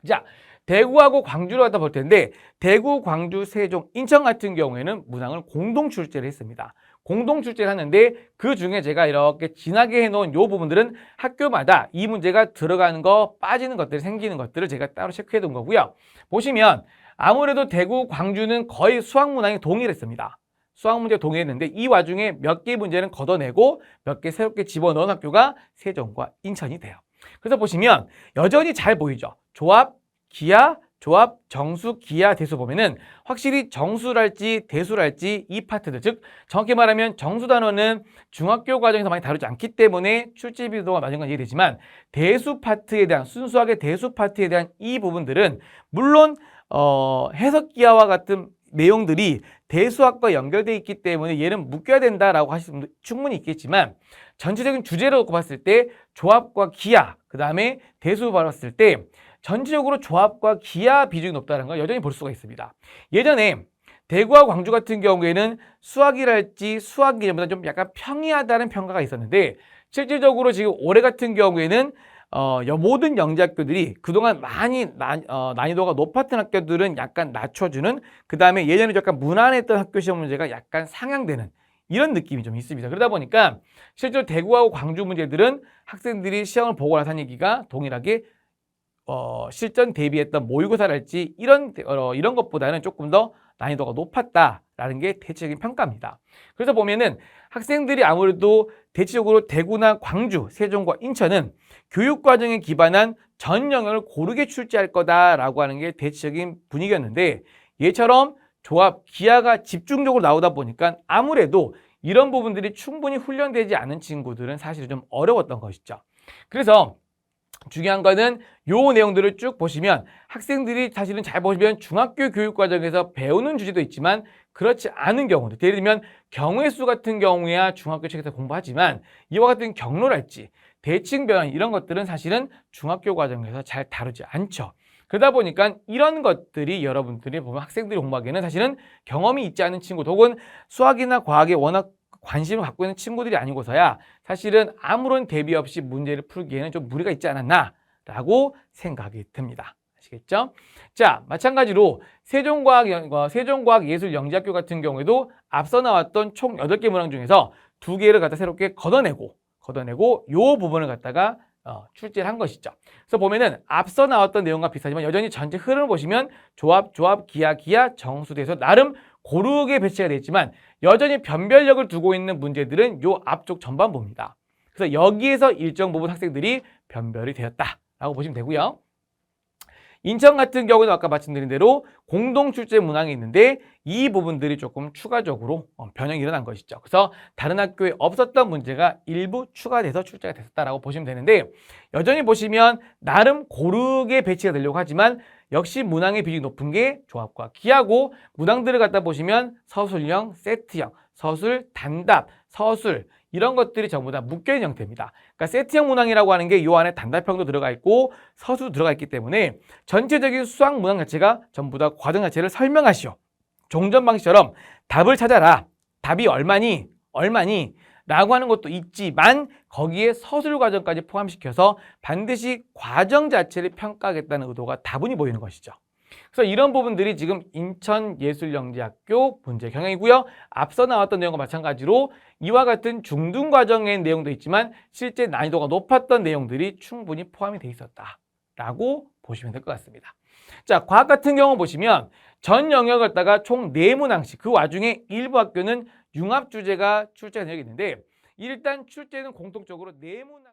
자, 대구하고 광주를 갖다 볼 텐데 대구, 광주, 세종, 인천 같은 경우에는 문항을 공동 출제를 했습니다. 공동 출제를 하는데 그 중에 제가 이렇게 진하게 해놓은 요 부분들은 학교마다 이 문제가 들어가는 거, 빠지는 것들이 생기는 것들을 제가 따로 체크해 둔 거고요. 보시면 아무래도 대구, 광주는 거의 수학 문항이 동일했습니다. 수학 문제 동일했는데 이 와중에 몇 개 문제는 걷어내고 몇 개 새롭게 집어넣은 학교가 세종과 인천이 돼요. 그래서 보시면 여전히 잘 보이죠. 조합, 기하, 조합, 정수, 기하, 대수 보면은 확실히 정수랄지 대수랄지 이 파트들, 즉 정확히 말하면 정수 단원은 중학교 과정에서 많이 다루지 않기 때문에 출제 비도가 낮은 건 이해되지만 대수 파트에 대한 순수하게 대수 파트에 대한 이 부분들은 물론 해석 기하와 같은 내용들이 대수학과 연결되어 있기 때문에 얘는 묶여야 된다라고 하시는 분도 충분히 있겠지만 전체적인 주제를 놓고 봤을 때 조합과 기하, 그 다음에 대수 봤을 때 전체적으로 조합과 기하 비중이 높다는 걸 여전히 볼 수가 있습니다. 예전에 대구와 광주 같은 경우에는 수학이랄지 수학 기전보다 좀 약간 평이하다는 평가가 있었는데 실질적으로 지금 올해 같은 경우에는 모든 영재학교들이 그동안 많이 난이도가 높았던 학교들은 약간 낮춰주는, 그 다음에 예전에 약간 무난했던 학교 시험 문제가 약간 상향되는 이런 느낌이 좀 있습니다. 그러다 보니까 실제로 대구하고 광주 문제들은 학생들이 시험을 보고 나서 한 얘기가 동일하게 실전 대비했던 모의고사랄지 이런 것보다는 조금 더 난이도가 높았다라는 게 대체적인 평가입니다. 그래서 보면은 학생들이 아무래도 대체적으로 대구나 광주, 세종과 인천은 교육과정에 기반한 전 영역을 고르게 출제할 거다라고 하는 게 대체적인 분위기였는데 얘처럼 조합, 기하가 집중적으로 나오다 보니까 아무래도 이런 부분들이 충분히 훈련되지 않은 친구들은 사실 좀 어려웠던 것이죠. 그래서 중요한 거는 요 내용들을 쭉 보시면 학생들이 사실은 잘 보시면 중학교 교육 과정에서 배우는 주제도 있지만 그렇지 않은 경우도, 예를 들면 경우의 수 같은 경우에야 중학교 책에서 공부하지만 이와 같은 경로랄지 대칭 변환 이런 것들은 사실은 중학교 과정에서 잘 다루지 않죠. 그러다 보니까 이런 것들이 여러분들이 보면 학생들이 공부하기에는 사실은 경험이 있지 않은 친구 혹은 수학이나 과학에 워낙 관심을 갖고 있는 친구들이 아니고서야 사실은 아무런 대비 없이 문제를 풀기에는 좀 무리가 있지 않았나라고 생각이 듭니다. 아시겠죠? 자, 마찬가지로 세종과학예술영재학교 같은 경우에도 앞서 나왔던 총 8개 문항 중에서 2개를 갖다 새롭게 걷어내고 요 부분을 갖다가 출제를 한 것이죠. 그래서 보면은 앞서 나왔던 내용과 비슷하지만 여전히 전체 흐름을 보시면 조합, 기하, 정수돼서 나름 고르게 배치가 되어 있지만 여전히 변별력을 두고 있는 문제들은 요 앞쪽 전반부입니다. 그래서 여기에서 일정 부분 학생들이 변별이 되었다라고 보시면 되고요. 인천 같은 경우는 아까 말씀드린 대로 공동 출제 문항이 있는데 이 부분들이 조금 추가적으로 변형이 일어난 것이죠. 그래서 다른 학교에 없었던 문제가 일부 추가돼서 출제가 됐었다라고 보시면 되는데 여전히 보시면 나름 고르게 배치가 되려고 하지만 역시 문항의 비중이 높은 게 조합과 기하고 문항들을 갖다 보시면 서술형, 세트형, 서술, 단답, 서술 이런 것들이 전부 다 묶여있는 형태입니다. 그러니까 세트형 문항이라고 하는 게 이 안에 단답형도 들어가 있고 서술도 들어가 있기 때문에 전체적인 수학 문항 자체가 전부 다 과정 자체를 설명하시오. 종전 방식처럼 답을 찾아라. 답이 얼마니? 라고 하는 것도 있지만 거기에 서술 과정까지 포함시켜서 반드시 과정 자체를 평가하겠다는 의도가 다분히 보이는 것이죠. 그래서 이런 부분들이 지금 인천예술영재학교 문제 경향이고요. 앞서 나왔던 내용과 마찬가지로 이와 같은 중등 과정의 내용도 있지만 실제 난이도가 높았던 내용들이 충분히 포함이 되어 있었다라고 보시면 될 것 같습니다. 자, 과학 같은 경우 보시면 전 영역을 갖다가 총 4문항씩, 그 와중에 일부 학교는 융합 주제가 출제가 되어 있는데 일단 출제는 공통적으로 4문항